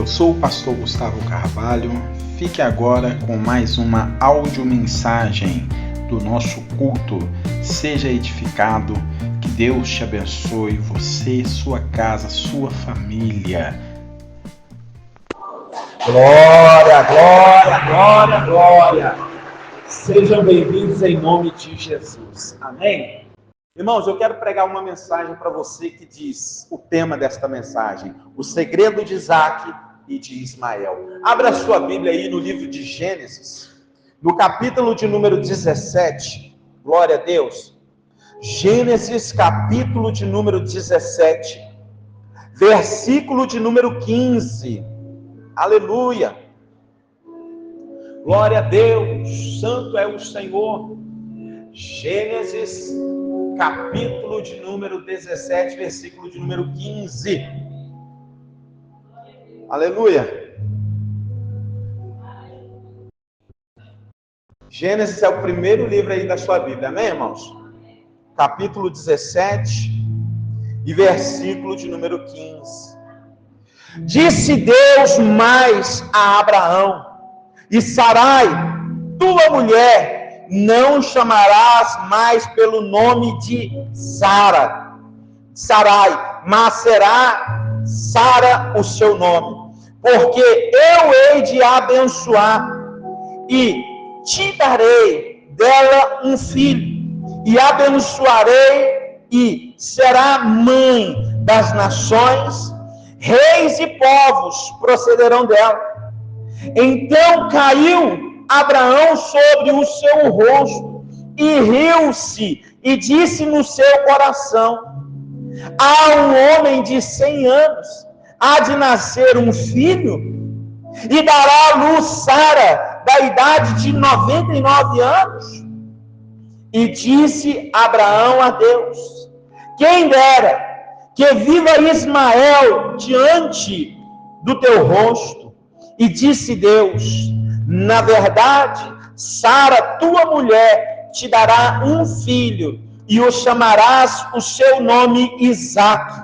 Eu sou o pastor Gustavo Carvalho. Fique agora com mais uma audiomensagem do nosso culto. Seja edificado, que Deus te abençoe, você, sua casa, sua família. Glória, glória, glória, glória. Sejam bem-vindos em nome de Jesus. Amém? Irmãos, eu quero pregar uma mensagem para você que diz o tema desta mensagem: o segredo de Isaac e de Ismael. Abra a sua Bíblia aí no livro de Gênesis, no capítulo de número 17. Glória a Deus. Gênesis, capítulo de número 17, versículo de número 15. Aleluia. Glória a Deus. Santo é o Senhor. Gênesis, capítulo de número 17, versículo de número 15. Aleluia. Gênesis é o primeiro livro aí da sua Bíblia, amém, irmãos? Capítulo 17 e versículo de número 15. Disse Deus mais a Abraão: e Sarai, tua mulher, não chamarás mais pelo nome de Sarai, mas será Sara o seu nome, porque eu hei de abençoar e te darei dela um filho, e abençoarei e será mãe das nações, reis e povos procederão dela. Então caiu Abraão sobre o seu rosto e riu-se e disse no seu coração: há um homem de 100 anos, há de nascer um filho, e dará à luz Sara, da idade de 99 anos. E disse Abraão a Deus: quem dera que viva Ismael diante do teu rosto. E disse Deus: na verdade, Sara, tua mulher, te dará um filho, e o chamarás o seu nome Isaque.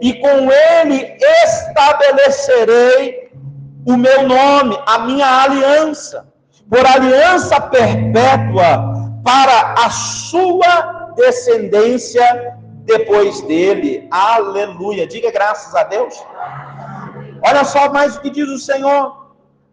E com ele estabelecerei o meu nome, a minha aliança, por aliança perpétua para a sua descendência depois dele. Aleluia. Diga graças a Deus. Olha só mais o que diz o Senhor.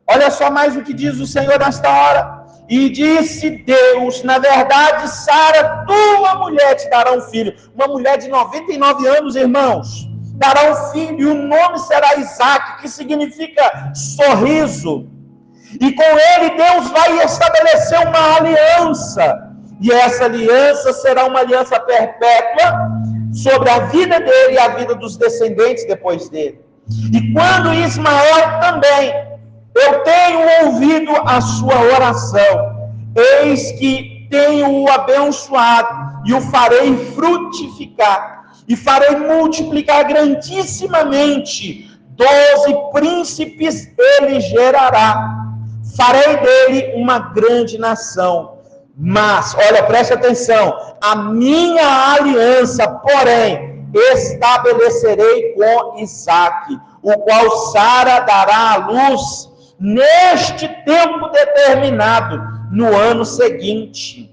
Olha só mais o que diz o Senhor nesta hora. E disse Deus: na verdade, Sara, tua mulher, te dará um filho. Uma mulher de 99 anos, irmãos, dará um filho, e o nome será Isaque, que significa sorriso. E com ele Deus vai estabelecer uma aliança. E essa aliança será uma aliança perpétua sobre a vida dele e a vida dos descendentes depois dele. E quando Ismael também, eu tenho ouvido a sua oração, eis que tenho-o abençoado, e o farei frutificar, e farei multiplicar grandissimamente, 12 príncipes ele gerará, farei dele uma grande nação. Mas, olha, preste atenção, a minha aliança, porém, estabelecerei com Isaque, o qual Sara dará à luz neste tempo determinado, no ano seguinte.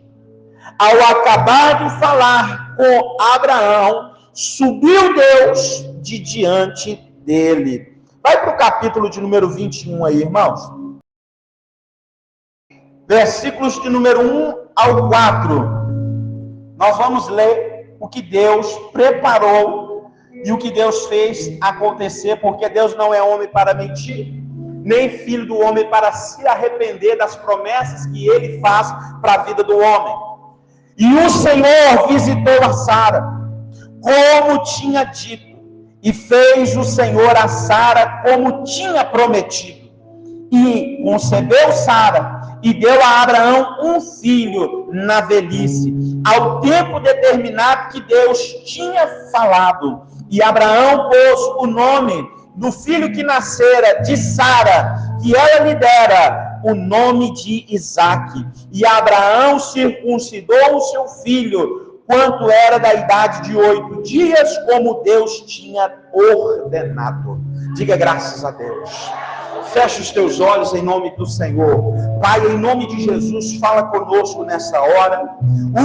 Ao acabar de falar com Abraão, subiu Deus de diante dele. Vai para o capítulo de número 21 aí, irmãos. Versículos de número 1 ao 4. Nós vamos ler o que Deus preparou e o que Deus fez acontecer, porque Deus não é homem para mentir, nem filho do homem para se arrepender das promessas que ele faz para a vida do homem. E o Senhor visitou a Sara, como tinha dito, e fez o Senhor a Sara como tinha prometido. E concebeu Sara, e deu a Abraão um filho na velhice, ao tempo determinado que Deus tinha falado. E Abraão pôs o nome do filho que nascera de Sara, que ela lhe dera, o nome de Isaque. E Abraão circuncidou o seu filho, quanto era da idade de 8 dias, como Deus tinha ordenado. Diga graças a Deus. Feche os teus olhos em nome do Senhor. Pai, em nome de Jesus, fala conosco nessa hora.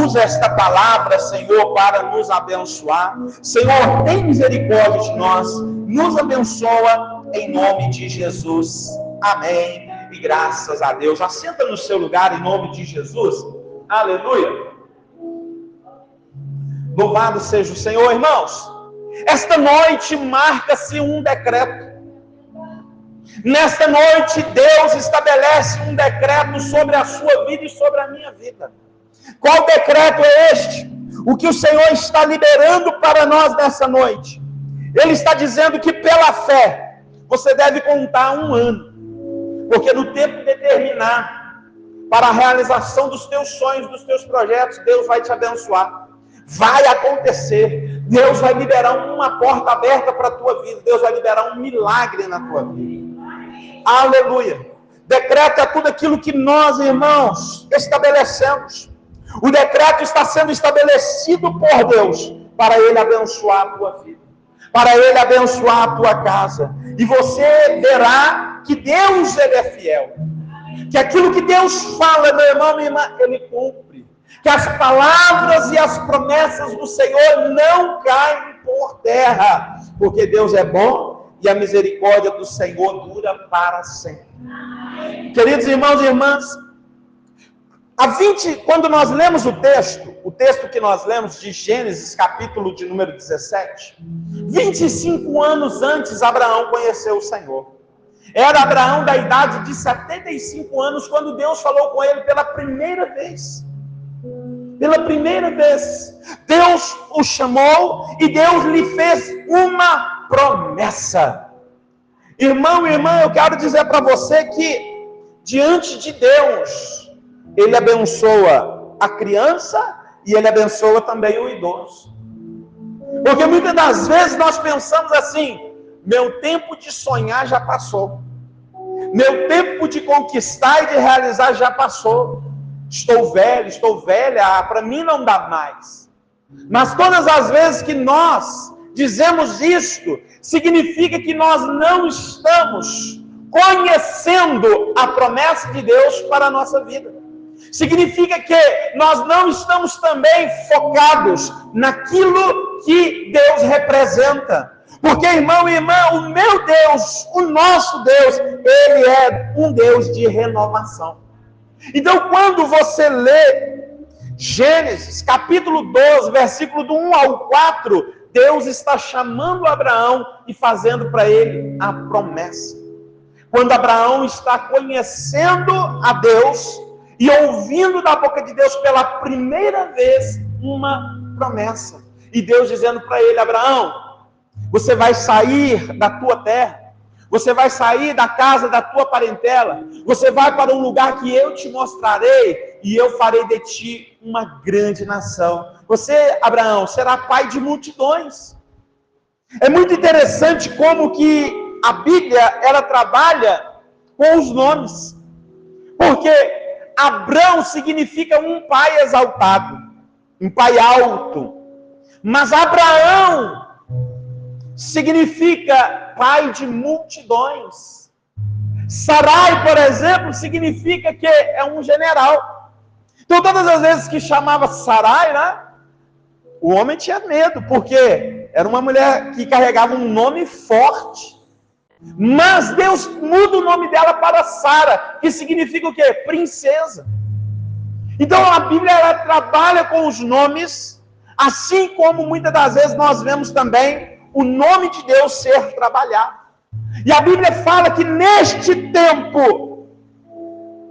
Usa esta palavra, Senhor, para nos abençoar. Senhor, tem misericórdia de nós. Nos abençoa em nome de Jesus. Amém. E graças a Deus. Assenta no seu lugar em nome de Jesus. Aleluia. Louvado seja o Senhor, irmãos. Esta noite marca-se um decreto. Nesta noite, Deus estabelece um decreto sobre a sua vida e sobre a minha vida. Qual decreto é este? O que o Senhor está liberando para nós nessa noite. Ele está dizendo que pela fé, você deve contar 1 ano. Porque no tempo determinado, para a realização dos teus sonhos, dos teus projetos, Deus vai te abençoar. Vai acontecer. Deus vai liberar uma porta aberta para a tua vida. Deus vai liberar um milagre na tua vida. Aleluia. Decreto é tudo aquilo que nós, irmãos, estabelecemos. O decreto está sendo estabelecido por Deus para Ele abençoar a tua vida, para Ele abençoar a tua casa. E você verá que Deus, Ele é fiel. Que aquilo que Deus fala, meu irmão, minha irmã, Ele cumpre. Que as palavras e as promessas do Senhor não caem por terra. Porque Deus é bom. E a misericórdia do Senhor dura para sempre. Queridos irmãos e irmãs, quando nós lemos o texto que nós lemos de Gênesis, capítulo de número 17, 25 anos antes Abraão conheceu o Senhor. Era Abraão da idade de 75 anos, quando Deus falou com ele pela primeira vez. Pela primeira vez, Deus o chamou e Deus lhe fez uma promessa. Irmão e irmã, eu quero dizer para você que diante de Deus, Ele abençoa a criança e Ele abençoa também o idoso. Porque muitas das vezes nós pensamos assim: meu tempo de sonhar já passou, meu tempo de conquistar e de realizar já passou. Estou velho, estou velha, para mim não dá mais. Mas todas as vezes que nós dizemos isto, significa que nós não estamos conhecendo a promessa de Deus para a nossa vida. Significa que nós não estamos também focados naquilo que Deus representa. Porque, irmão e irmã, o meu Deus, o nosso Deus, Ele é um Deus de renovação. Então, quando você lê Gênesis, capítulo 12, versículo do 1 ao 4, Deus está chamando Abraão e fazendo para ele a promessa. Quando Abraão está conhecendo a Deus e ouvindo da boca de Deus pela primeira vez uma promessa. E Deus dizendo para ele: Abraão, você vai sair da tua terra, você vai sair da casa da tua parentela, você vai para um lugar que eu te mostrarei, e eu farei de ti uma grande nação. Você, Abraão, será pai de multidões. É muito interessante como que a Bíblia, ela trabalha com os nomes. Porque Abrão significa um pai exaltado, um pai alto. Mas Abraão significa pai de multidões. Sarai, por exemplo, significa que é um general. Então, todas as vezes que chamava Sarai, né, o homem tinha medo, porque era uma mulher que carregava um nome forte. Mas Deus muda o nome dela para Sara, que significa o quê? Princesa. Então, a Bíblia, ela trabalha com os nomes, assim como muitas das vezes nós vemos também o nome de Deus ser trabalhado. E a Bíblia fala que neste tempo,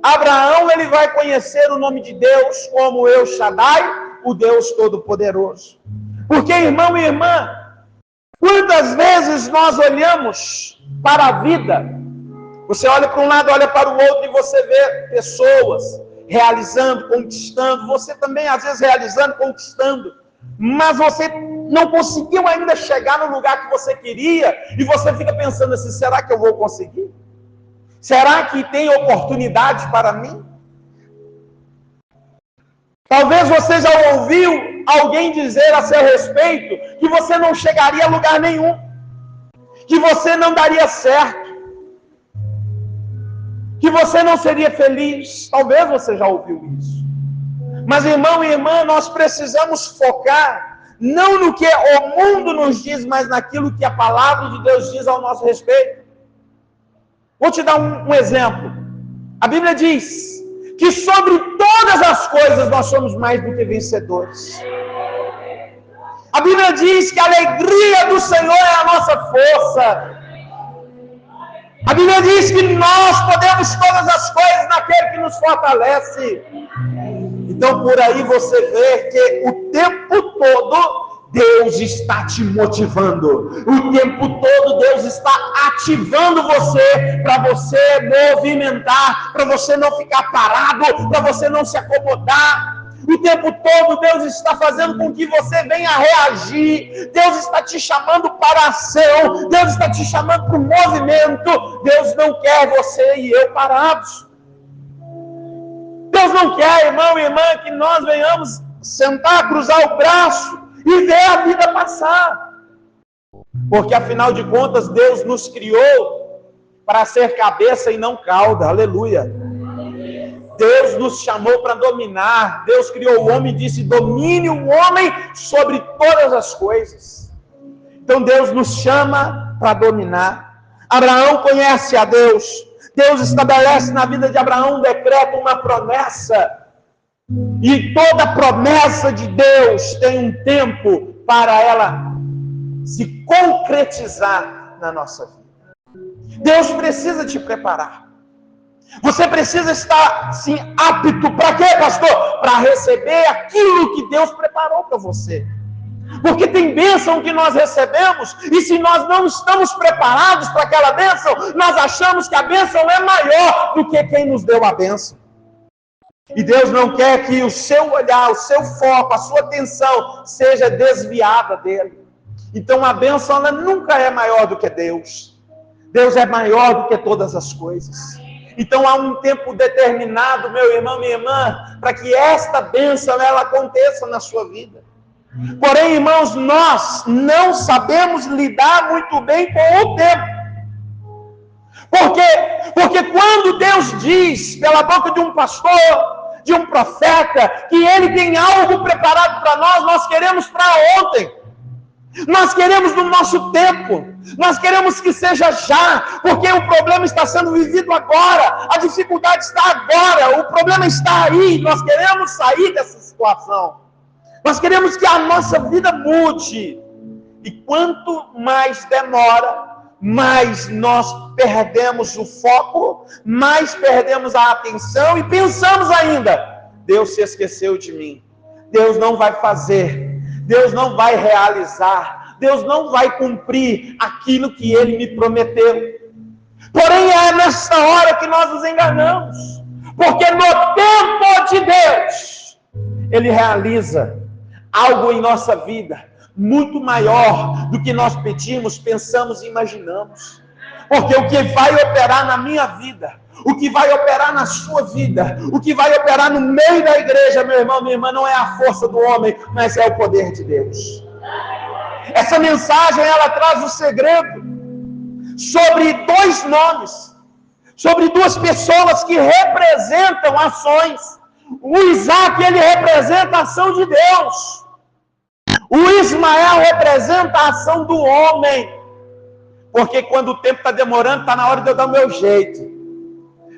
Abraão, ele vai conhecer o nome de Deus como El Shaddai, o Deus Todo-Poderoso. Porque, irmão e irmã, quantas vezes nós olhamos para a vida, você olha para um lado, olha para o outro, e você vê pessoas realizando, conquistando, você também às vezes realizando, conquistando, mas você não conseguiu ainda chegar no lugar que você queria, e você fica pensando assim: será que eu vou conseguir? Será que tem oportunidade para mim? Talvez você já ouviu alguém dizer a seu respeito que você não chegaria a lugar nenhum. que você não daria certo, que você não seria feliz. Talvez você já ouviu isso. Mas, irmão e irmã, nós precisamos focar não no que o mundo nos diz, mas naquilo que a palavra de Deus diz ao nosso respeito. Vou te dar um exemplo. A Bíblia diz que sobre todas as coisas nós somos mais do que vencedores. A Bíblia diz que a alegria do Senhor é a nossa força. A Bíblia diz que nós podemos todas as coisas naquele que nos fortalece. Então, por aí você vê que o tempo todo Deus está te motivando. O tempo todo Deus está ativando você, para você movimentar, para você não ficar parado, para você não se acomodar. O tempo todo Deus está fazendo com que você venha reagir. Deus está te chamando para a ação. Deus está te chamando para o movimento. Deus não quer você e eu parados. Deus não quer, irmão e irmã, que nós venhamos sentar, cruzar o braço e ver a vida passar. Porque afinal de contas Deus nos criou para ser cabeça e não cauda. Aleluia. Deus nos chamou para dominar. Deus criou o homem e disse: domine o homem sobre todas as coisas. Então Deus nos chama para dominar. Abraão conhece a Deus. Deus estabelece na vida de Abraão um decreto, uma promessa. E toda promessa de Deus tem um tempo para ela se concretizar na nossa vida. Deus precisa te preparar. Você precisa estar, sim, apto para quê, pastor? Para receber aquilo que Deus preparou para você. Porque tem bênção que nós recebemos, e se nós não estamos preparados para aquela bênção, nós achamos que a bênção é maior do que quem nos deu a bênção. E Deus não quer que o seu olhar, o seu foco, a sua atenção seja desviada dele. Então a bênção, ela nunca é maior do que Deus. Deus é maior do que todas as coisas. Então há um tempo determinado, meu irmão, minha irmã, para que esta bênção ela aconteça na sua vida. Porém, irmãos, nós não sabemos lidar muito bem com o tempo. Por quê? Porque quando Deus diz pela boca de um pastor, de um profeta, que ele tem algo preparado para nós, nós queremos para ontem. Nós queremos no nosso tempo, nós queremos que seja já, porque o problema está sendo vivido agora, a dificuldade está agora, o problema está aí, nós queremos sair dessa situação, nós queremos que a nossa vida mude, e quanto mais demora, mais nós perdemos o foco, mais perdemos a atenção e pensamos ainda, Deus se esqueceu de mim, Deus não vai fazer, Deus não vai realizar, Deus não vai cumprir aquilo que Ele me prometeu. Porém, é nessa hora que nós nos enganamos, porque no tempo de Deus, Ele realiza algo em nossa vida, muito maior do que nós pedimos, pensamos e imaginamos. Porque o que vai operar na minha vida, o que vai operar na sua vida, o que vai operar no meio da igreja, meu irmão, minha irmã, não é a força do homem, mas é o poder de Deus. Essa mensagem, ela traz o segredo sobre dois nomes, sobre duas pessoas que representam ações. O Isaac, ele representa a ação de Deus. O Ismael representa a ação do homem. Porque quando o tempo está demorando, está na hora de eu dar o meu jeito.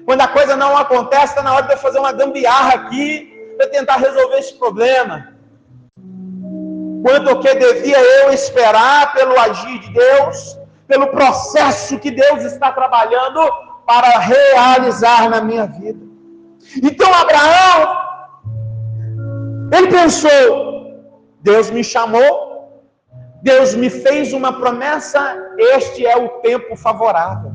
Quando a coisa não acontece, está na hora de eu fazer uma gambiarra aqui, para tentar resolver esse problema. Quanto que devia eu esperar pelo agir de Deus, pelo processo que Deus está trabalhando para realizar na minha vida. Então Abraão, ele pensou, Deus me chamou, Deus me fez uma promessa, este é o tempo favorável.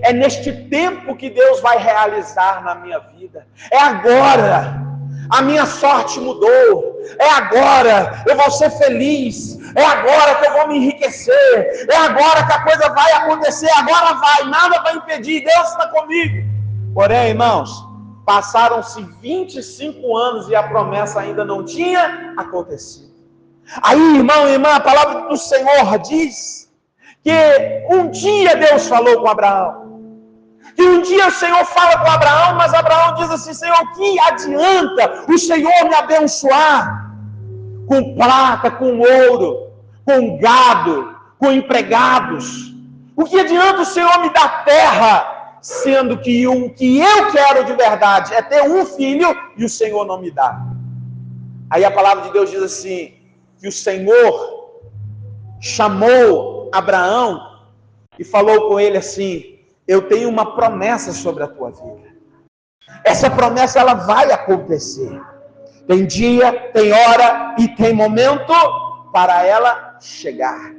É neste tempo que Deus vai realizar na minha vida. É agora. A minha sorte mudou. É agora. Eu vou ser feliz. É agora que eu vou me enriquecer. É agora que a coisa vai acontecer. Agora vai. Nada vai impedir. Deus está comigo. Porém, irmãos, passaram-se 25 anos e a promessa ainda não tinha acontecido. Aí, irmão e irmã, a palavra do Senhor diz que um dia Deus falou com Abraão. Que um dia o Senhor fala com Abraão, mas Abraão diz assim: Senhor, que adianta o Senhor me abençoar com prata, com ouro, com gado, com empregados? O que adianta o Senhor me dar terra, sendo que o que eu quero de verdade é ter um filho e o Senhor não me dá? Aí a palavra de Deus diz assim, que o Senhor chamou Abraão e falou com ele assim: eu tenho uma promessa sobre a tua vida. Essa promessa, ela vai acontecer. Tem dia, tem hora e tem momento para ela chegar.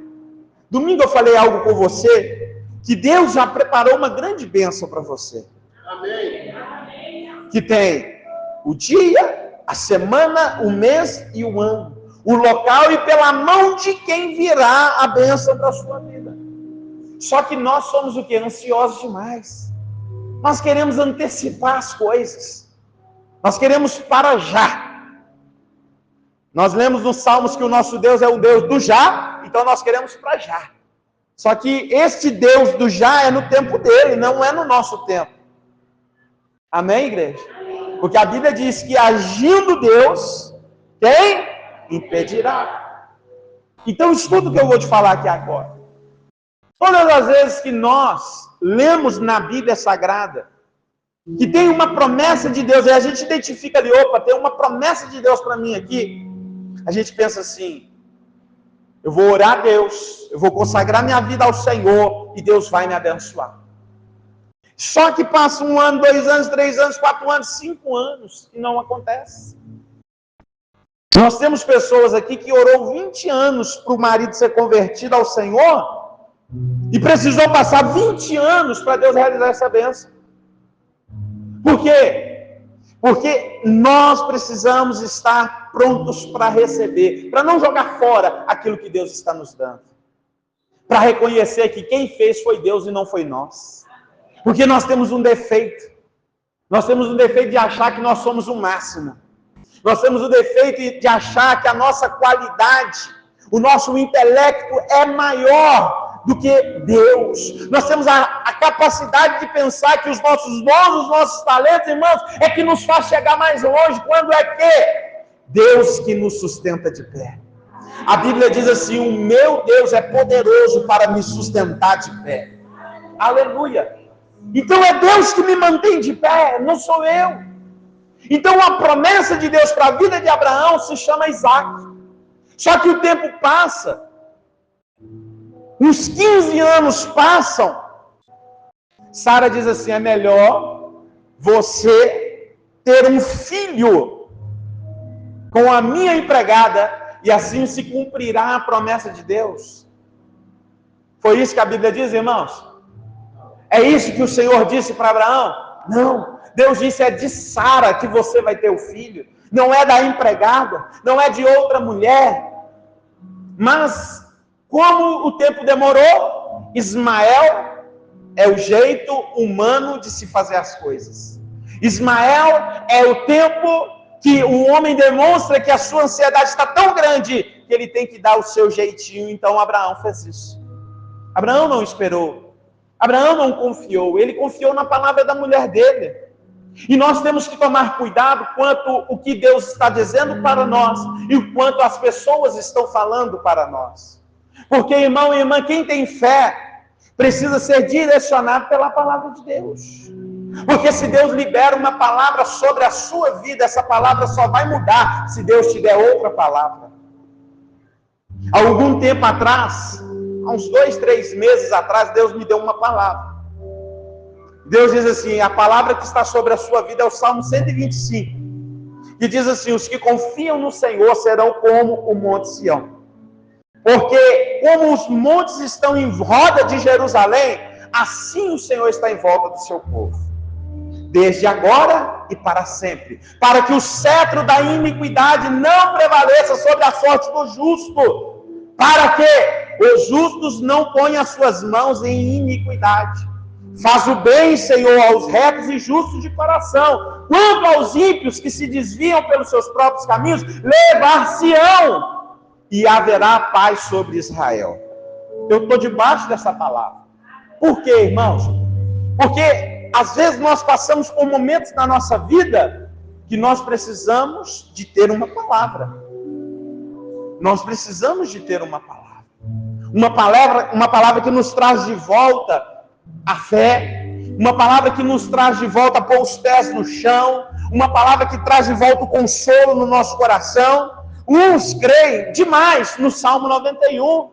Domingo eu falei algo com você, que Deus já preparou uma grande bênção para você. Amém. Que tem o dia, a semana, o mês e o ano. O local e pela mão de quem virá a bênção para a sua vida. Só que nós somos o quê? Ansiosos demais. Nós queremos antecipar as coisas. Nós queremos para já. Nós lemos nos Salmos que o nosso Deus é o Deus do já, então nós queremos para já. Só que este Deus do já é no tempo dele, não é no nosso tempo. Amém, igreja? Porque a Bíblia diz que agindo Deus, quem impedirá? Então escuta o que eu vou te falar aqui agora. Todas as vezes que nós lemos na Bíblia Sagrada que tem uma promessa de Deus, e a gente identifica ali, opa, tem uma promessa de Deus para mim aqui, a gente pensa assim: eu vou orar a Deus, eu vou consagrar minha vida ao Senhor e Deus vai me abençoar. Só que passa 1 ano, 2 anos, 3 anos, 4 anos, 5 anos e não acontece. Nós temos pessoas aqui que orou 20 anos para o marido ser convertido ao Senhor e precisou passar 20 anos para Deus realizar essa bênção. Por quê? Porque nós precisamos estar prontos para receber, para não jogar fora aquilo que Deus está nos dando. Para reconhecer que quem fez foi Deus e não foi nós. Porque nós temos um defeito. Nós temos um defeito de achar que nós somos o máximo. Nós temos o defeito de achar que a nossa qualidade, o nosso intelecto é maior do que Deus. Nós temos a capacidade de pensar que os nossos dons, os nossos talentos, irmãos, é que nos faz chegar mais longe, quando é que Deus que nos sustenta de pé. A Bíblia diz assim: o meu Deus é poderoso para me sustentar de pé. Aleluia! Então é Deus que me mantém de pé, não sou eu. Então a promessa de Deus para a vida de Abraão se chama Isaac. Só que o tempo passa, uns 15 anos passam, Sara diz assim: é melhor você ter um filho com a minha empregada, e assim se cumprirá a promessa de Deus. Foi isso que a Bíblia diz, irmãos? É isso que o Senhor disse para Abraão? Não, Deus disse: é de Sara que você vai ter o filho, não é da empregada, não é de outra mulher. Mas, como o tempo demorou, Ismael é o jeito humano de se fazer as coisas. Ismael é o tempo que o homem demonstra que a sua ansiedade está tão grande que ele tem que dar o seu jeitinho. Então Abraão fez isso. Abraão não esperou. Abraão não confiou. Ele confiou na palavra da mulher dele. E nós temos que tomar cuidado quanto o que Deus está dizendo para nós e o quanto as pessoas estão falando para nós. Porque, irmão e irmã, quem tem fé precisa ser direcionado pela palavra de Deus. Porque se Deus libera uma palavra sobre a sua vida, essa palavra só vai mudar se Deus te der outra palavra. Há algum tempo atrás, há uns 2, 3 meses atrás, Deus me deu uma palavra. Deus diz assim: a palavra que está sobre a sua vida é o Salmo 125. Que diz assim: os que confiam no Senhor serão como o Monte Sião. Porque como os montes estão em roda de Jerusalém, assim o Senhor está em volta do seu povo. Desde agora e para sempre. Para que o cetro da iniquidade não prevaleça sobre a sorte do justo. Para que os justos não ponham as suas mãos em iniquidade. Faz o bem, Senhor, aos retos e justos de coração. Quanto aos ímpios que se desviam pelos seus próprios caminhos, levar-se-ão, e haverá paz sobre Israel. Eu estou debaixo dessa palavra. Por quê, irmãos? Porque às vezes nós passamos por momentos na nossa vida que nós precisamos de ter uma palavra. Nós precisamos de ter uma palavra. Uma palavra que nos traz de volta a fé. Uma palavra que nos traz de volta a pôr os pés no chão. Uma palavra que traz de volta o consolo no nosso coração. Uns creem demais no Salmo 91.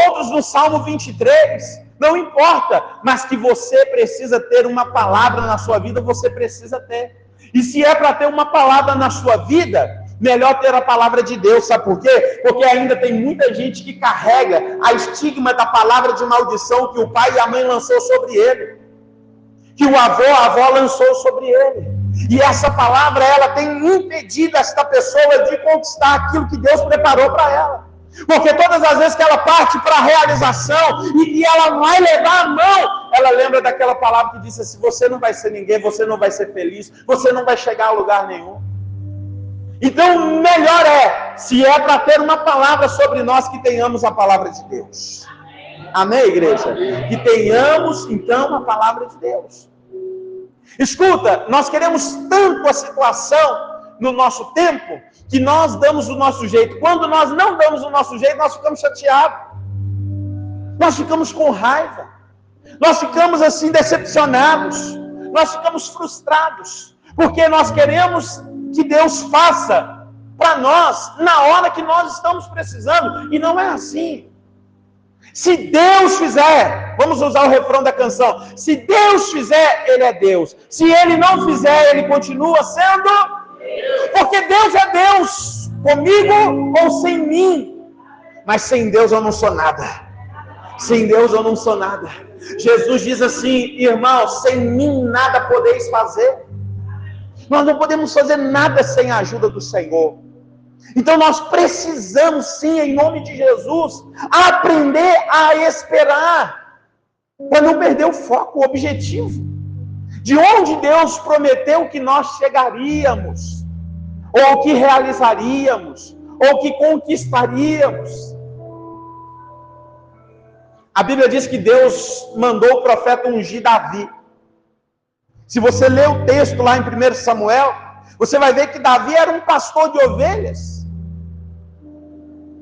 Outros no Salmo 23. Não importa, mas que você precisa ter uma palavra na sua vida, você precisa ter. E se é para ter uma palavra na sua vida, melhor ter a palavra de Deus, sabe por quê? Porque ainda tem muita gente que carrega a estigma da palavra de maldição que o pai e a mãe lançou sobre ele, que o avô, a avó lançou sobre ele. E essa palavra, ela tem impedido esta pessoa de conquistar aquilo que Deus preparou para ela. Porque todas as vezes que ela parte para a realização e que ela vai levar a mão, ela lembra daquela palavra que disse assim: você não vai ser ninguém, você não vai ser feliz, você não vai chegar a lugar nenhum. Então, melhor se é para ter uma palavra sobre nós, que tenhamos a palavra de Deus. Amém, igreja? Que tenhamos, então, a palavra de Deus. Escuta, nós queremos tanto a situação no nosso tempo, que nós damos o nosso jeito. Quando nós não damos o nosso jeito, nós ficamos chateados. Nós ficamos com raiva. Nós ficamos assim decepcionados. Nós ficamos frustrados. Porque nós queremos que Deus faça para nós na hora que nós estamos precisando. E não é assim. Se Deus fizer, vamos usar o refrão da canção: se Deus fizer, Ele é Deus. Se Ele não fizer, Ele continua sendo Deus. Porque Deus é Deus, comigo ou sem mim. Mas sem Deus eu não sou nada. Sem Deus eu não sou nada. Jesus diz assim: irmãos, sem mim nada podeis fazer. Nós não podemos fazer nada sem a ajuda do Senhor. Então nós precisamos sim, em nome de Jesus, aprender a esperar, para não perder o foco, o objetivo, de onde Deus prometeu que nós chegaríamos, ou que realizaríamos, ou que conquistaríamos. A Bíblia diz que Deus mandou o profeta ungir Davi. Se você ler o texto lá em 1 Samuel, você vai ver que Davi era um pastor de ovelhas,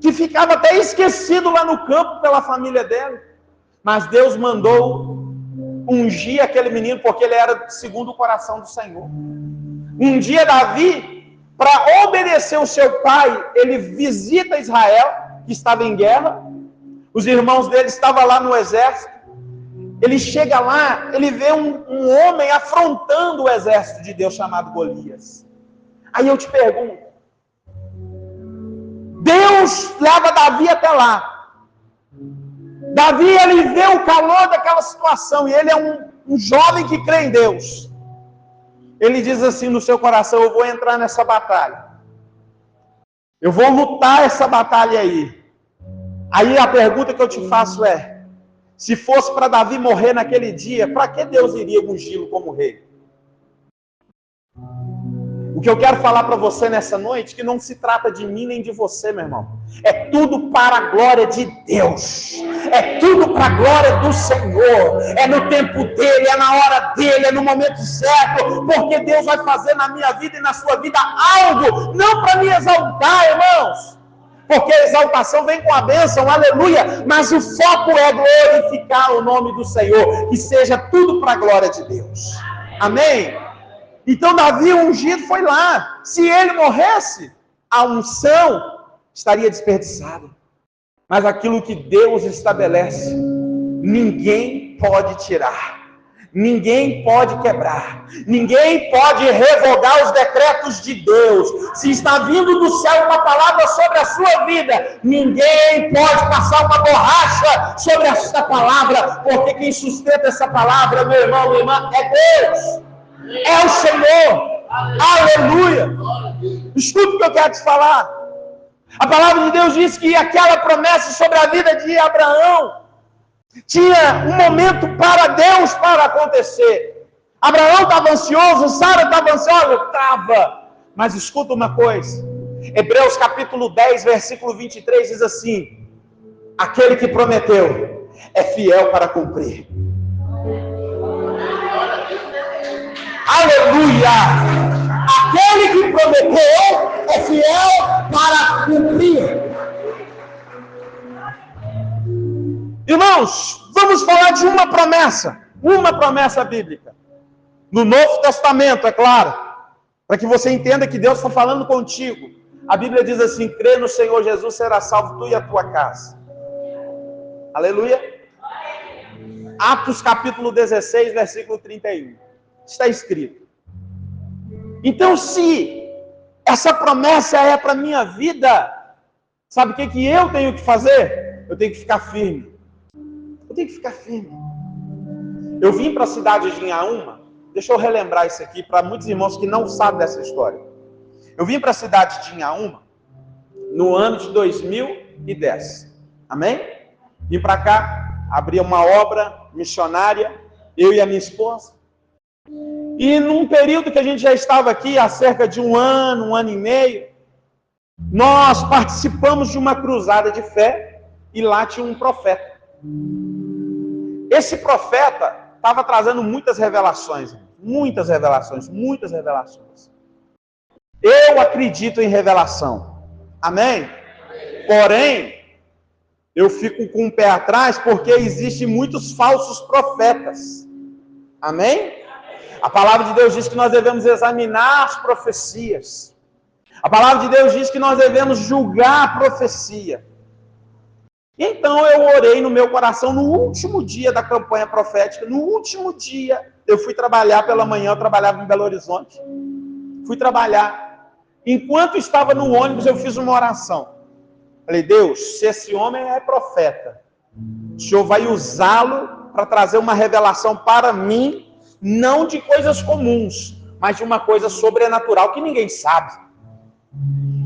que ficava até esquecido lá no campo pela família dele. Mas Deus mandou ungir aquele menino, porque ele era segundo o coração do Senhor. Um dia Davi, para obedecer o seu pai, ele visita Israel, que estava em guerra. Os irmãos dele estavam lá no exército. Ele chega lá, ele vê um homem afrontando o exército de Deus chamado Golias. Aí eu te pergunto, Deus leva Davi até lá. Davi, ele vê o calor daquela situação, e ele é um jovem que crê em Deus. Ele diz assim no seu coração: eu vou entrar nessa batalha. Eu vou lutar essa batalha aí. Aí a pergunta que eu te faço é: se fosse para Davi morrer naquele dia, para que Deus iria ungí-lo como rei? O que eu quero falar para você nessa noite, que não se trata de mim nem de você, meu irmão. É tudo para a glória de Deus. É tudo para a glória do Senhor. É no tempo dele, é na hora dele, é no momento certo. Porque Deus vai fazer na minha vida e na sua vida algo, não para me exaltar, irmãos. Porque a exaltação vem com a bênção, aleluia. Mas o foco é glorificar o nome do Senhor. Que seja tudo para a glória de Deus. Amém? Então Davi ungido foi lá. Se ele morresse, a unção estaria desperdiçada. Mas aquilo que Deus estabelece, ninguém pode tirar. Ninguém pode quebrar. Ninguém pode revogar os decretos de Deus. Se está vindo do céu uma palavra sobre a sua vida, ninguém pode passar uma borracha sobre essa palavra, porque quem sustenta essa palavra, meu irmão, minha irmã, é Deus. É o Senhor. Aleluia. Escuta o que eu quero te falar. A palavra de Deus diz que aquela promessa sobre a vida de Abraão tinha um momento para Deus para acontecer. Abraão estava ansioso, Sara estava ansiosa? Estava. Mas escuta uma coisa. Hebreus capítulo 10, versículo 23 diz assim: aquele que prometeu é fiel para cumprir. Aleluia! Aquele que prometeu é fiel para cumprir. Irmãos, vamos falar de uma promessa bíblica. No Novo Testamento, é claro, para que você entenda que Deus está falando contigo. A Bíblia diz assim: crê no Senhor Jesus, será salvo tu e a tua casa. Aleluia. Atos capítulo 16, versículo 31. Está escrito. Então, se essa promessa é para a minha vida, sabe o que eu tenho que fazer? Eu tenho que ficar firme. Eu vim para a cidade de Inhaúma. Deixa eu relembrar isso aqui para muitos irmãos que não sabem dessa história. Eu vim para a cidade de Inhaúma no ano de 2010. Amém? Vim para cá, abri uma obra missionária, eu e a minha esposa. E num período que a gente já estava aqui, há cerca de um ano e meio, nós participamos de uma cruzada de fé e lá tinha um profeta. Esse profeta estava trazendo muitas revelações. Eu acredito em revelação. Amém? Porém, eu fico com o pé atrás porque existem muitos falsos profetas. Amém? A palavra de Deus diz que nós devemos examinar as profecias. A palavra de Deus diz que nós devemos julgar a profecia. Então eu orei no meu coração no último dia da campanha profética. No último dia, eu fui trabalhar pela manhã, eu trabalhava em Belo Horizonte. Fui trabalhar. Enquanto estava no ônibus, eu fiz uma oração. Falei: Deus, se esse homem é profeta, o Senhor vai usá-lo para trazer uma revelação para mim, não de coisas comuns, mas de uma coisa sobrenatural que ninguém sabe.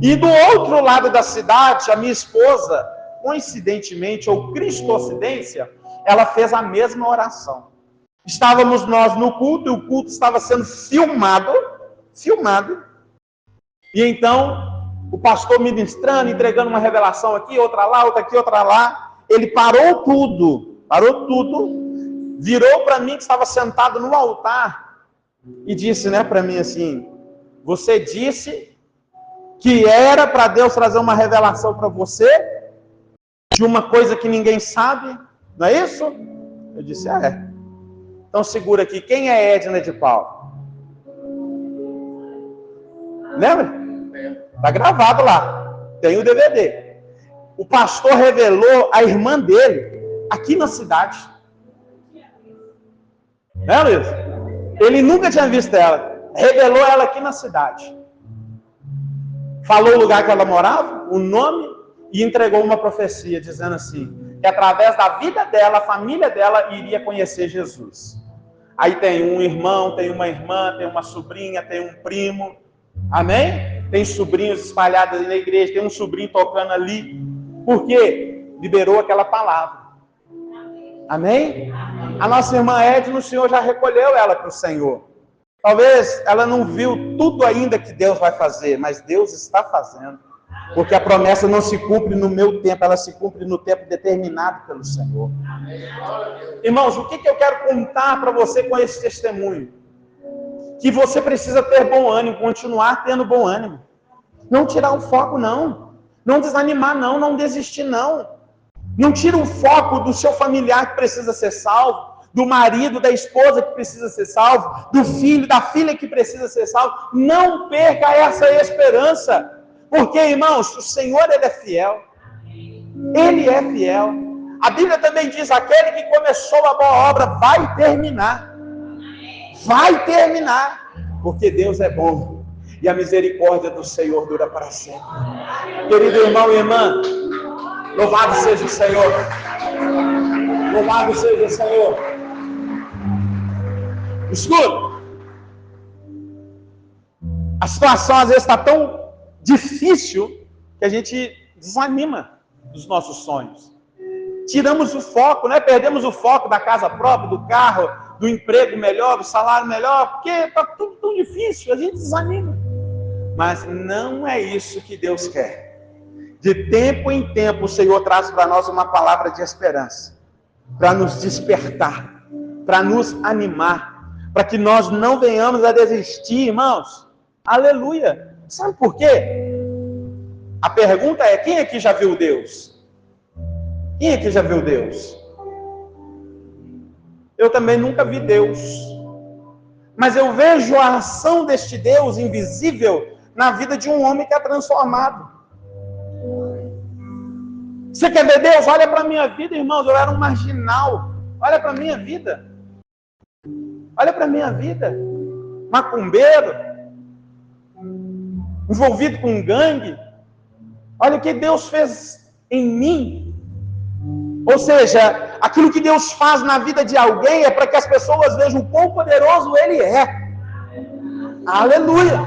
E do outro lado da cidade, a minha esposa, coincidentemente ou cristocidência, ela fez a mesma oração. Estávamos nós no culto, e o culto estava sendo filmado, e então o pastor ministrando, entregando uma revelação aqui, outra lá, outra aqui, outra lá. Ele parou tudo, virou para mim que estava sentado no altar e disse, para mim assim: você disse que era para Deus trazer uma revelação para você de uma coisa que ninguém sabe, não é isso? Eu disse: é. Então segura aqui, quem é Edna de Paulo? Lembra? Está gravado lá, tem o DVD. O pastor revelou a irmã dele aqui na cidade. Né, Luiz? Ele nunca tinha visto ela. Revelou ela aqui na cidade. Falou o lugar que ela morava, o nome, e entregou uma profecia dizendo assim, que através da vida dela, a família dela iria conhecer Jesus. Aí tem um irmão, tem uma irmã, tem uma sobrinha, tem um primo. Amém? Tem sobrinhos espalhados ali na igreja, tem um sobrinho tocando ali. Por quê? Liberou aquela palavra. Amém? A nossa irmã Edna, o Senhor já recolheu ela para o Senhor. Talvez ela não viu tudo ainda que Deus vai fazer, mas Deus está fazendo. Porque a promessa não se cumpre no meu tempo, ela se cumpre no tempo determinado pelo Senhor. Irmãos, o que eu quero contar para você com esse testemunho? Que você precisa ter bom ânimo, continuar tendo bom ânimo. Não tirar o foco, não. Não desanimar, não. Não desistir, não. Não tira o foco do seu familiar que precisa ser salvo, do marido, da esposa que precisa ser salvo, do filho, da filha que precisa ser salvo. Não perca essa esperança. Porque, irmãos, o Senhor, Ele é fiel. Ele é fiel. A Bíblia também diz, aquele que começou a boa obra vai terminar. Vai terminar. Porque Deus é bom. E a misericórdia do Senhor dura para sempre. Querido irmão e irmã, louvado seja o Senhor. Louvado seja o Senhor. Escuta. A situação às vezes está tão difícil que a gente desanima dos nossos sonhos. Tiramos o foco, perdemos o foco da casa própria, do carro, do emprego melhor, do salário melhor, porque está tudo tão difícil, a gente desanima. Mas não é isso que Deus quer. De tempo em tempo, o Senhor traz para nós uma palavra de esperança, para nos despertar, para nos animar, para que nós não venhamos a desistir, irmãos. Aleluia! Sabe por quê? A pergunta é: quem aqui já viu Deus? Quem aqui já viu Deus? Eu também nunca vi Deus, mas eu vejo a ação deste Deus invisível na vida de um homem que é transformado. Você quer ver Deus? Olha para a minha vida, irmãos. Eu era um marginal. Olha para a minha vida. Olha para a minha vida. Macumbeiro. Envolvido com um gangue. Olha o que Deus fez em mim. Ou seja, aquilo que Deus faz na vida de alguém é para que as pessoas vejam o quão poderoso Ele é. Aleluia.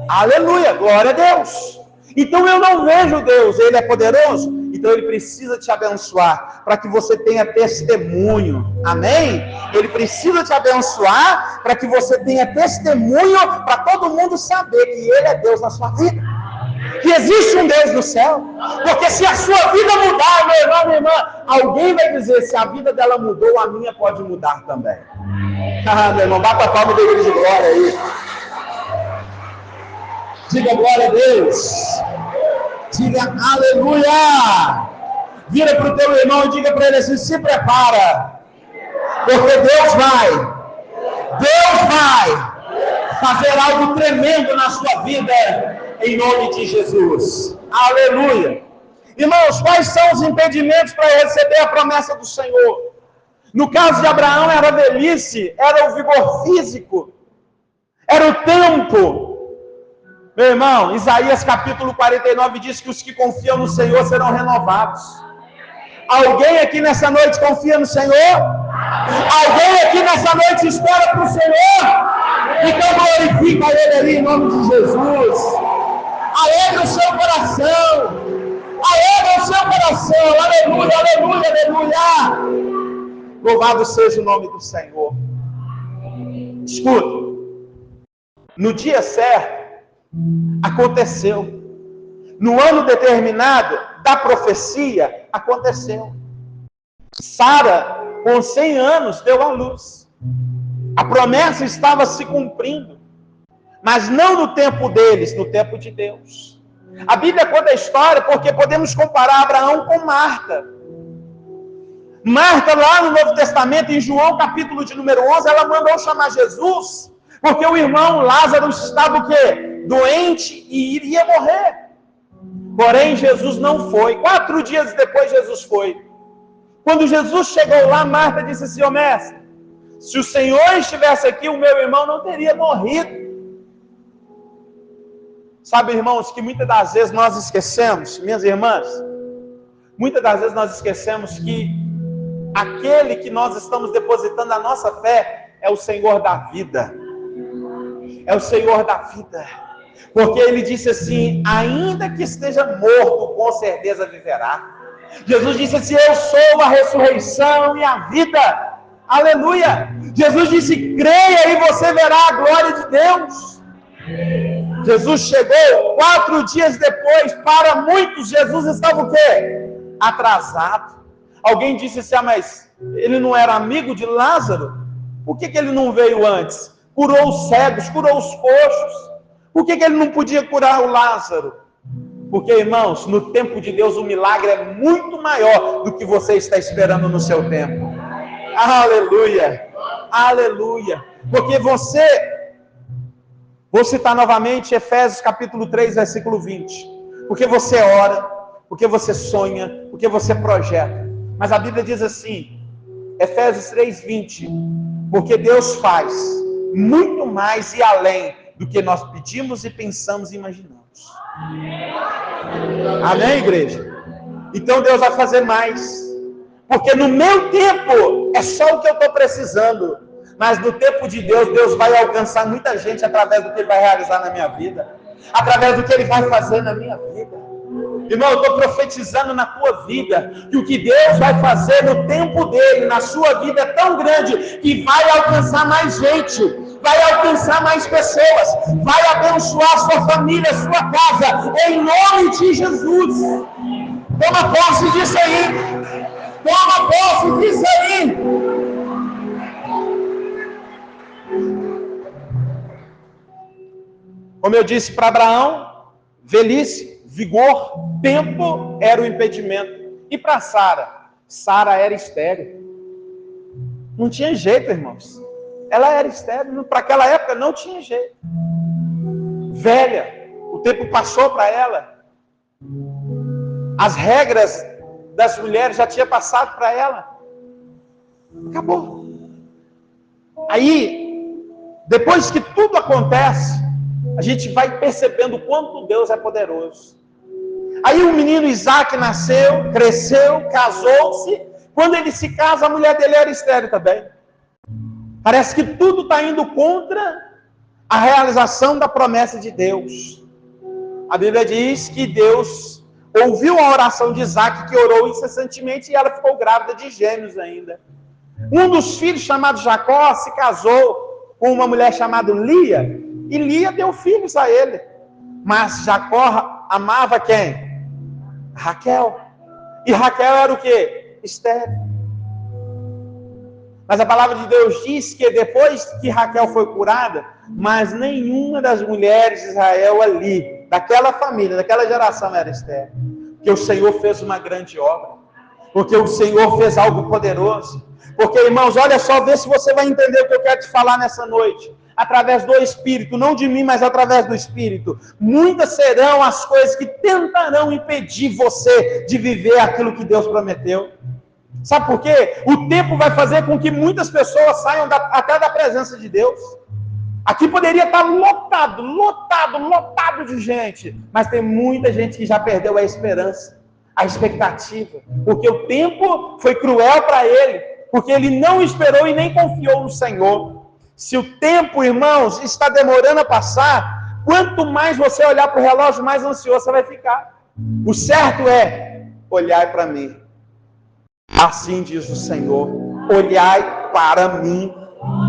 Aleluia. Glória a Deus. Então eu não vejo Deus. Ele é poderoso. Então Ele precisa te abençoar, para que você tenha testemunho, amém? Ele precisa te abençoar, para que você tenha testemunho, para todo mundo saber que Ele é Deus na sua vida, que existe um Deus no céu, porque se a sua vida mudar, meu irmão, minha irmã, alguém vai dizer: se a vida dela mudou, a minha pode mudar também. Meu irmão, bata a palma da igreja de glória aí. Diga glória a Deus. Diga aleluia! Vira para o teu irmão e diga para ele assim: se prepara, porque Deus vai fazer algo tremendo na sua vida, em nome de Jesus. Aleluia! Irmãos, quais são os impedimentos para receber a promessa do Senhor? No caso de Abraão, era a velhice, era o vigor físico, era o tempo. Meu irmão, Isaías capítulo 49 diz que os que confiam no Senhor serão renovados. Alguém aqui nessa noite confia no Senhor? Alguém aqui nessa noite espera para o Senhor? Então glorifica Ele ali em nome de Jesus. Alegre o seu coração. Alegre o seu coração. Aleluia, aleluia, aleluia. Louvado seja o nome do Senhor. Escuta. No dia certo, aconteceu. No ano determinado da profecia, aconteceu. Sara, com 100 anos, deu à luz. A promessa estava se cumprindo, mas não no tempo deles, no tempo de Deus. A Bíblia conta a história porque podemos comparar Abraão com Marta. Marta, lá no Novo Testamento, em João capítulo de número 11, ela mandou chamar Jesus, porque o irmão Lázaro estava o quê? Doente e iria morrer. Porém, Jesus não foi. 4 dias depois, Jesus foi. Quando Jesus chegou lá, Marta disse assim: ô mestre, se o Senhor estivesse aqui, o meu irmão não teria morrido. Sabe, irmãos, que muitas das vezes nós esquecemos, minhas irmãs, muitas das vezes nós esquecemos que aquele que nós estamos depositando a nossa fé é o Senhor da vida. É o Senhor da vida. Porque Ele disse assim: ainda que esteja morto, com certeza viverá. Jesus disse assim: eu sou a ressurreição e a vida. Aleluia! Jesus disse: creia e você verá a glória de Deus. Jesus chegou 4 dias depois. Para muitos, Jesus estava o quê? Atrasado. Alguém disse assim: mas ele não era amigo de Lázaro? Por que ele não veio antes? Curou os cegos, curou os coxos. Por que ele não podia curar o Lázaro? Porque, irmãos, no tempo de Deus o milagre é muito maior do que você está esperando no seu tempo. Aleluia! Aleluia! Porque vou citar novamente Efésios capítulo 3, versículo 20. Porque você ora, porque você sonha, porque você projeta. Mas a Bíblia diz assim, Efésios 3, 20. Porque Deus faz muito mais e além do que nós pedimos e pensamos e imaginamos. Amém, igreja? Então Deus vai fazer mais. Porque no meu tempo é só o que eu estou precisando. Mas no tempo de Deus, Deus vai alcançar muita gente através do que Ele vai realizar na minha vida. Através do que Ele vai fazer na minha vida. Irmão, eu estou profetizando na tua vida que o que Deus vai fazer no tempo dele, na sua vida, é tão grande que vai alcançar mais gente. Vai alcançar mais pessoas, vai abençoar sua família, sua casa, em nome de Jesus. Toma posse disso aí. Toma posse disso aí. Como eu disse para Abraão, velhice, vigor, tempo era o impedimento. E para Sara? Sara era estéril. Não tinha jeito, irmãos. Ela era estéril. Para aquela época não tinha jeito. Velha. O tempo passou para ela. As regras das mulheres já tinha passado para ela. Acabou. Aí, depois que tudo acontece, a gente vai percebendo o quanto Deus é poderoso. Aí o menino Isaac nasceu, cresceu, casou-se. Quando ele se casa, a mulher dele era estéril também. Parece que tudo está indo contra a realização da promessa de Deus. A Bíblia diz que Deus ouviu a oração de Isaac, que orou incessantemente, e ela ficou grávida de gêmeos ainda. Um dos filhos, chamado Jacó, se casou com uma mulher chamada Lia, e Lia deu filhos a ele. Mas Jacó amava quem? Raquel. E Raquel era o quê? Estéril. Mas a palavra de Deus diz que depois que Raquel foi curada, mas nenhuma das mulheres de Israel ali, daquela família, daquela geração era estéril. Porque o Senhor fez uma grande obra. Porque o Senhor fez algo poderoso. Porque, irmãos, olha só, vê se você vai entender o que eu quero te falar nessa noite. Através do Espírito, não de mim, mas através do Espírito. Muitas serão as coisas que tentarão impedir você de viver aquilo que Deus prometeu. Sabe por quê? O tempo vai fazer com que muitas pessoas saiam até da presença de Deus. Aqui poderia estar lotado de gente, mas tem muita gente que já perdeu a esperança, a expectativa, porque o tempo foi cruel para ele, porque ele não esperou e nem confiou no Senhor. Se o tempo, irmãos, está demorando a passar, quanto mais você olhar para o relógio, mais ansioso você vai ficar. O certo é, olhai para mim. Assim diz o Senhor, olhai para mim,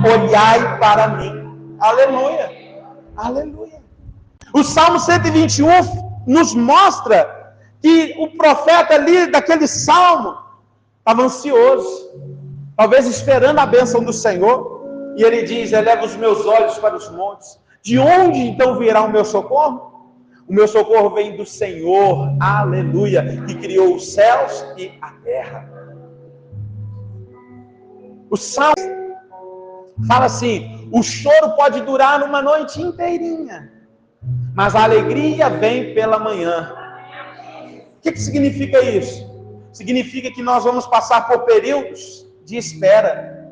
olhai para mim. Aleluia, aleluia. O Salmo 121 nos mostra que o profeta ali, daquele salmo, estava ansioso, talvez esperando a bênção do Senhor, e ele diz, eleva os meus olhos para os montes, de onde então virá o meu socorro? O meu socorro vem do Senhor, aleluia, que criou os céus e a terra. O Salmo fala assim, o choro pode durar uma noite inteirinha, mas a alegria vem pela manhã. O que significa isso? Significa que nós vamos passar por períodos de espera,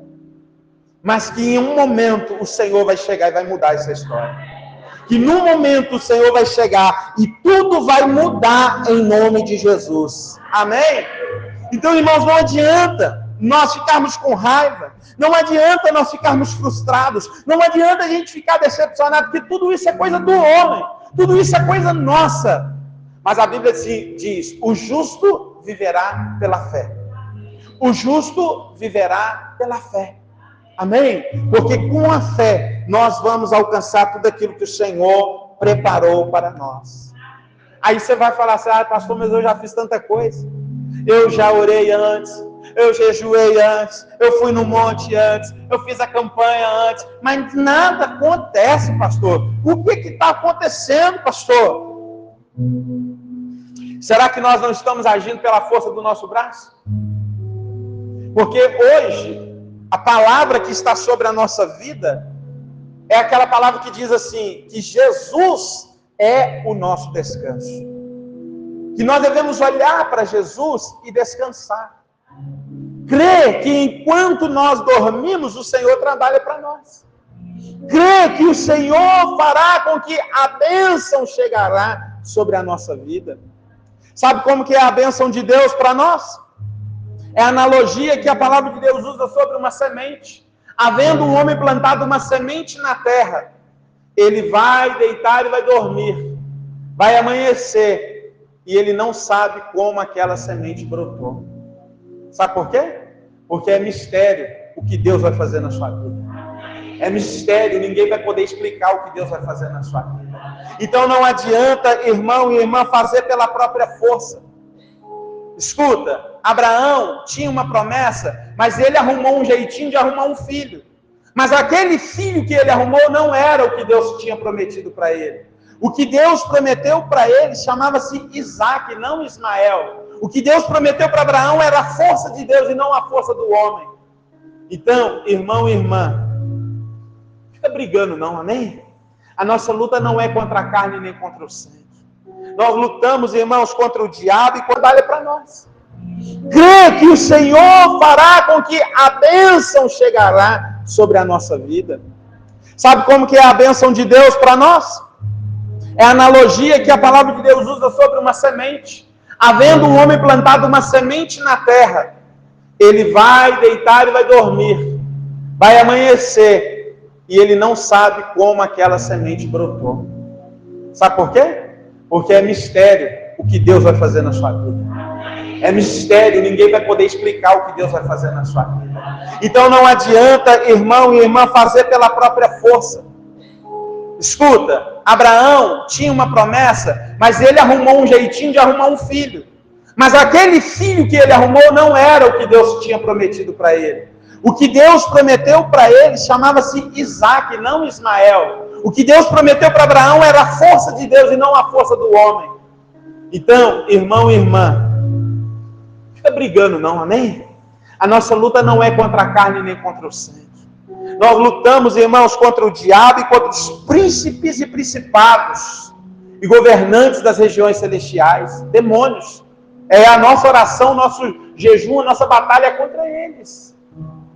mas que em um momento o Senhor vai chegar e vai mudar essa história. Que num momento o Senhor vai chegar e tudo vai mudar em nome de Jesus. Amém? Então, irmãos, não adianta nós ficarmos com raiva, não adianta nós ficarmos frustrados, não adianta a gente ficar decepcionado, porque tudo isso é coisa do homem, tudo isso é coisa nossa. Mas a Bíblia diz, o justo viverá pela fé. O justo viverá pela fé. Amém? Porque com a fé nós vamos alcançar tudo aquilo que o Senhor preparou para nós. Aí você vai falar assim, pastor, mas eu já fiz tanta coisa. Eu já orei antes, eu jejuei antes, eu fui no monte antes, eu fiz a campanha antes, mas nada acontece, pastor. O que está acontecendo, pastor? Será que nós não estamos agindo pela força do nosso braço? Porque hoje, a palavra que está sobre a nossa vida é aquela palavra que diz assim, que Jesus é o nosso descanso. Que nós devemos olhar para Jesus e descansar. Crer que enquanto nós dormimos, o Senhor trabalha para nós. Crer que o Senhor fará com que a bênção chegará sobre a nossa vida. Sabe como que é a bênção de Deus para nós? É a analogia que a palavra de Deus usa sobre uma semente. Havendo um homem plantado uma semente na terra, ele vai deitar e vai dormir. Vai amanhecer. E ele não sabe como aquela semente brotou. Sabe por quê? Porque é mistério o que Deus vai fazer na sua vida. É mistério, ninguém vai poder explicar o que Deus vai fazer na sua vida. Então não adianta, irmão e irmã, fazer pela própria força. Escuta, Abraão tinha uma promessa, mas ele arrumou um jeitinho de arrumar um filho. Mas aquele filho que ele arrumou não era o que Deus tinha prometido para ele. O que Deus prometeu para ele chamava-se Isaac, não Ismael. O que Deus prometeu para Abraão era a força de Deus e não a força do homem. Então, irmão e irmã, não fica brigando não, amém? A nossa luta não é contra a carne nem contra o sangue. Nós lutamos, irmãos, contra o diabo e quando trabalha para nós. Crê que o Senhor fará com que a bênção chegará sobre a nossa vida. Sabe como que é a bênção de Deus para nós? É a analogia que a palavra de Deus usa sobre uma semente. Havendo um homem plantado uma semente na terra, ele vai deitar e vai dormir. Vai amanhecer e ele não sabe como aquela semente brotou. Sabe por quê? Porque é mistério o que Deus vai fazer na sua vida. É mistério, ninguém vai poder explicar o que Deus vai fazer na sua vida. Então não adianta, irmão e irmã, fazer pela própria força. Escuta, Abraão tinha uma promessa, mas ele arrumou um jeitinho de arrumar um filho. Mas aquele filho que ele arrumou não era o que Deus tinha prometido para ele. O que Deus prometeu para ele chamava-se Isaac, não Ismael. O que Deus prometeu para Abraão era a força de Deus e não a força do homem. Então, irmão e irmã, não fica brigando não, amém? A nossa luta não é contra a carne nem contra o sangue. Nós lutamos, irmãos, contra o diabo e contra os príncipes e principados e governantes das regiões celestiais, demônios. É a nossa oração, nosso jejum, a nossa batalha contra eles.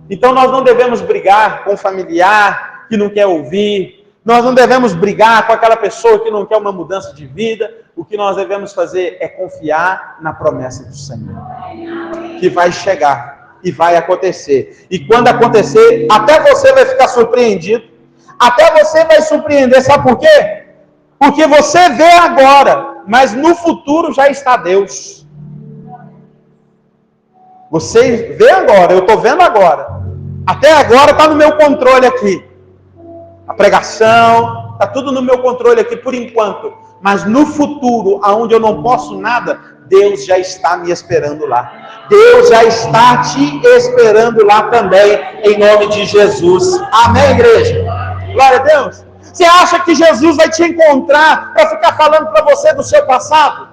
Então nós não devemos brigar com um familiar que não quer ouvir. Nós não devemos brigar com aquela pessoa que não quer uma mudança de vida. O que nós devemos fazer é confiar na promessa do Senhor, que vai chegar e vai acontecer. E quando acontecer, até você vai ficar surpreendido. Até você vai surpreender. Sabe por quê? Porque você vê agora, mas no futuro já está Deus. Você vê agora, eu estou vendo agora. Até agora está no meu controle aqui. A pregação, está tudo no meu controle aqui por enquanto. Mas no futuro, aonde eu não posso nada, Deus já está me esperando lá. Deus já está te esperando lá também, em nome de Jesus. Amém, igreja? Glória a Deus. Você acha que Jesus vai te encontrar para ficar falando para você do seu passado?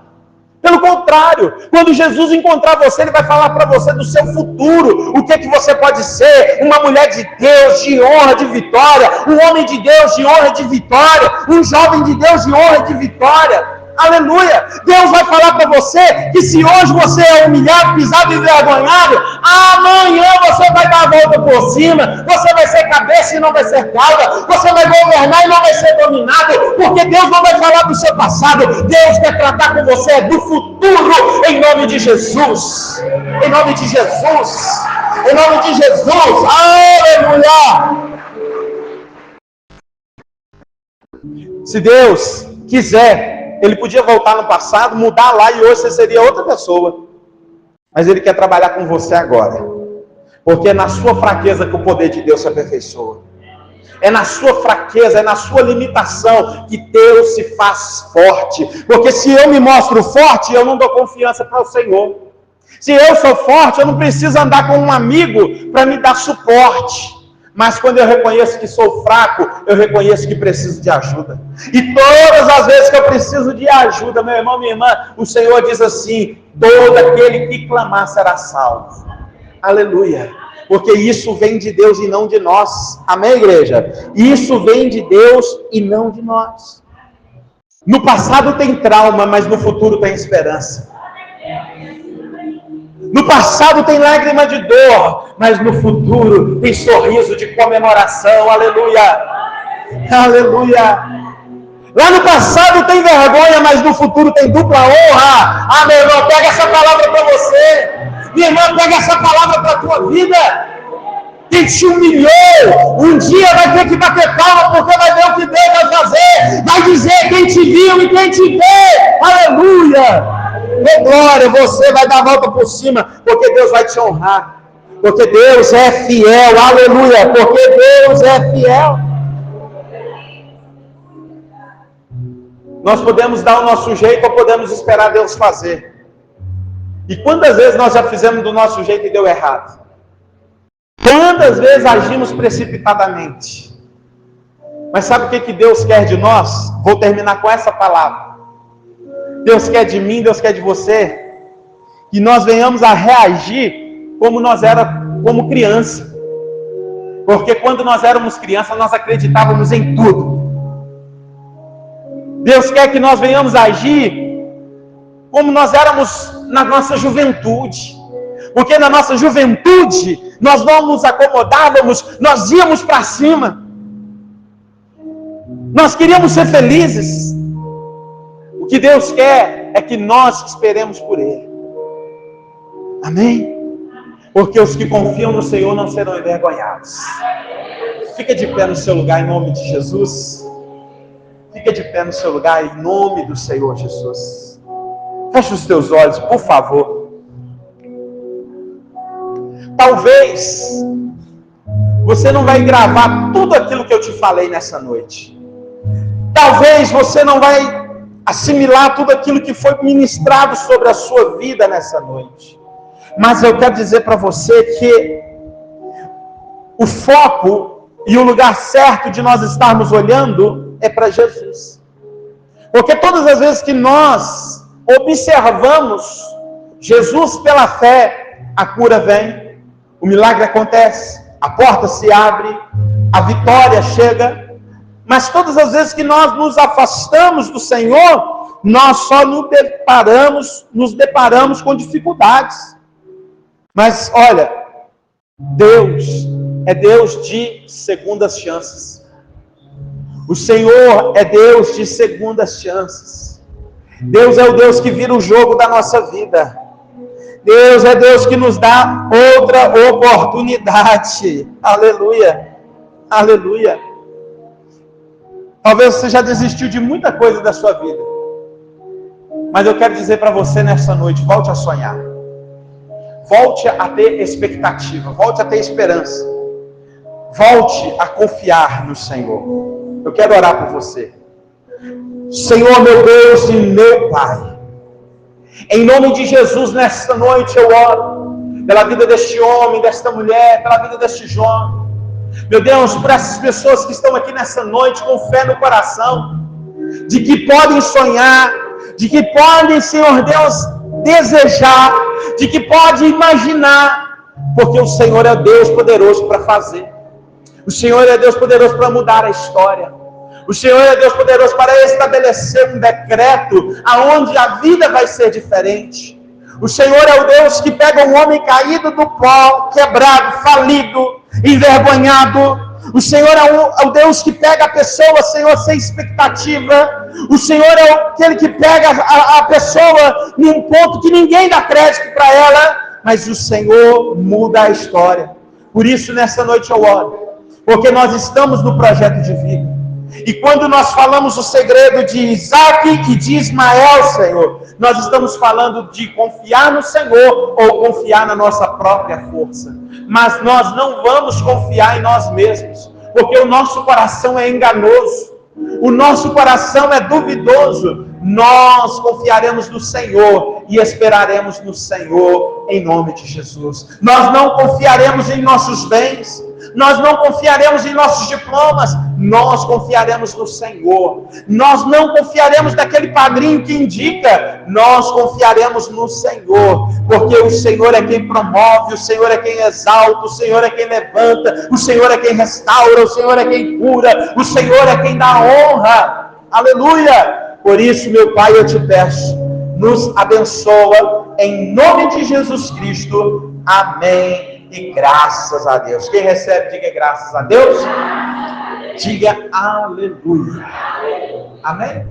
Pelo contrário, quando Jesus encontrar você, Ele vai falar para você do seu futuro, o que é que você pode ser, uma mulher de Deus, de honra, de vitória, um homem de Deus, de honra, de vitória, um jovem de Deus, de honra, de vitória. Aleluia! Deus vai falar para você que se hoje você é humilhado, pisado e envergonhado, amanhã você vai dar a volta por cima, você vai ser cabeça e não vai ser cauda, você vai governar e não vai ser dominado, porque Deus não vai falar do seu passado, Deus quer tratar com você do futuro, em nome de Jesus, em nome de Jesus, em nome de Jesus, aleluia! Se Deus quiser, Ele podia voltar no passado, mudar lá e hoje você seria outra pessoa. Mas Ele quer trabalhar com você agora. Porque é na sua fraqueza que o poder de Deus se aperfeiçoa. É na sua fraqueza, é na sua limitação que Deus se faz forte. Porque se eu me mostro forte, eu não dou confiança para o Senhor. Se eu sou forte, eu não preciso andar com um amigo para me dar suporte. Mas quando eu reconheço que sou fraco, eu reconheço que preciso de ajuda. E todas as vezes que eu preciso de ajuda, meu irmão, minha irmã, o Senhor diz assim: todo aquele que clamar será salvo. Aleluia. Porque isso vem de Deus e não de nós. Amém, igreja? Isso vem de Deus e não de nós. No passado tem trauma, mas no futuro tem esperança. No passado tem lágrima de dor, mas no futuro tem sorriso de comemoração. Aleluia! Aleluia! Lá no passado tem vergonha, mas no futuro tem dupla honra. Ah, meu irmão, pega essa palavra para você. Minha irmã, pega essa palavra para a tua vida. Quem te humilhou, um dia vai ter que bater palma, porque vai ver o que Deus vai fazer. Vai dizer quem te viu e quem te vê. Aleluia! Ô glória, você vai dar a volta por cima, porque Deus vai te honrar, porque Deus é fiel, aleluia, porque Deus é fiel. Nós podemos dar o nosso jeito ou podemos esperar Deus fazer. E quantas vezes nós já fizemos do nosso jeito e deu errado? Quantas vezes agimos precipitadamente? Mas sabe o que Deus quer de nós? Vou terminar com essa palavra. Deus quer de mim, Deus quer de você, que nós venhamos a reagir como nós éramos como criança. Porque quando nós éramos crianças, nós acreditávamos em tudo. Deus quer que nós venhamos a agir como nós éramos na nossa juventude. Porque na nossa juventude, nós não nos acomodávamos, nós íamos para cima. Nós queríamos ser felizes. O que Deus quer é que nós esperemos por Ele. Amém? Porque os que confiam no Senhor não serão envergonhados. Fica de pé no seu lugar em nome de Jesus. Fica de pé no seu lugar em nome do Senhor Jesus. Feche os teus olhos, por favor. Talvez você não vai gravar tudo aquilo que eu te falei nessa noite. Talvez você não vai assimilar tudo aquilo que foi ministrado sobre a sua vida nessa noite. Mas eu quero dizer para você que o foco e o lugar certo de nós estarmos olhando é para Jesus. Porque todas as vezes que nós observamos Jesus pela fé, a cura vem, o milagre acontece, a porta se abre, a vitória chega. Mas todas as vezes que nós nos afastamos do Senhor, nós só nos deparamos com dificuldades. Mas olha, Deus é Deus de segundas chances. O Senhor é Deus de segundas chances. Deus é o Deus que vira o jogo da nossa vida. Deus é Deus que nos dá outra oportunidade. Aleluia. Aleluia. Talvez você já desistiu de muita coisa da sua vida. Mas eu quero dizer para você nessa noite, volte a sonhar. Volte a ter expectativa, volte a ter esperança. Volte a confiar no Senhor. Eu quero orar por você. Senhor, meu Deus e meu Pai, em nome de Jesus, nesta noite eu oro pela vida deste homem, desta mulher, pela vida deste jovem. Meu Deus, para essas pessoas que estão aqui nessa noite com fé no coração, de que podem sonhar, de que podem, Senhor Deus, desejar, de que podem imaginar, porque o Senhor é Deus poderoso para fazer. O Senhor é Deus poderoso para mudar a história. O Senhor é Deus poderoso para estabelecer um decreto aonde a vida vai ser diferente. O Senhor é o Deus que pega um homem caído do pó, quebrado, falido, envergonhado. O Senhor é o Deus que pega a pessoa, Senhor, sem expectativa. O Senhor é aquele que pega a pessoa num ponto que ninguém dá crédito para ela, mas o Senhor muda a história. Por isso, nessa noite eu oro, porque nós estamos no projeto de vida. E quando nós falamos o segredo de Isaac e de Ismael, Senhor, nós estamos falando de confiar no Senhor ou confiar na nossa própria força. Mas nós não vamos confiar em nós mesmos, porque o nosso coração é enganoso, o nosso coração é duvidoso. Nós confiaremos no Senhor e esperaremos no Senhor em nome de Jesus. Nós não confiaremos em nossos bens, nós não confiaremos em nossos diplomas, nós confiaremos no Senhor. Nós não confiaremos naquele padrinho que indica, nós confiaremos no Senhor, porque o Senhor é quem promove, o Senhor é quem exalta, o Senhor é quem levanta, o Senhor é quem restaura, o Senhor é quem cura, o Senhor é quem dá honra. Aleluia! Por isso, meu Pai, eu te peço, nos abençoa em nome de Jesus Cristo. Amém. E graças a Deus. Quem recebe, diga graças a Deus. Diga aleluia. Amém.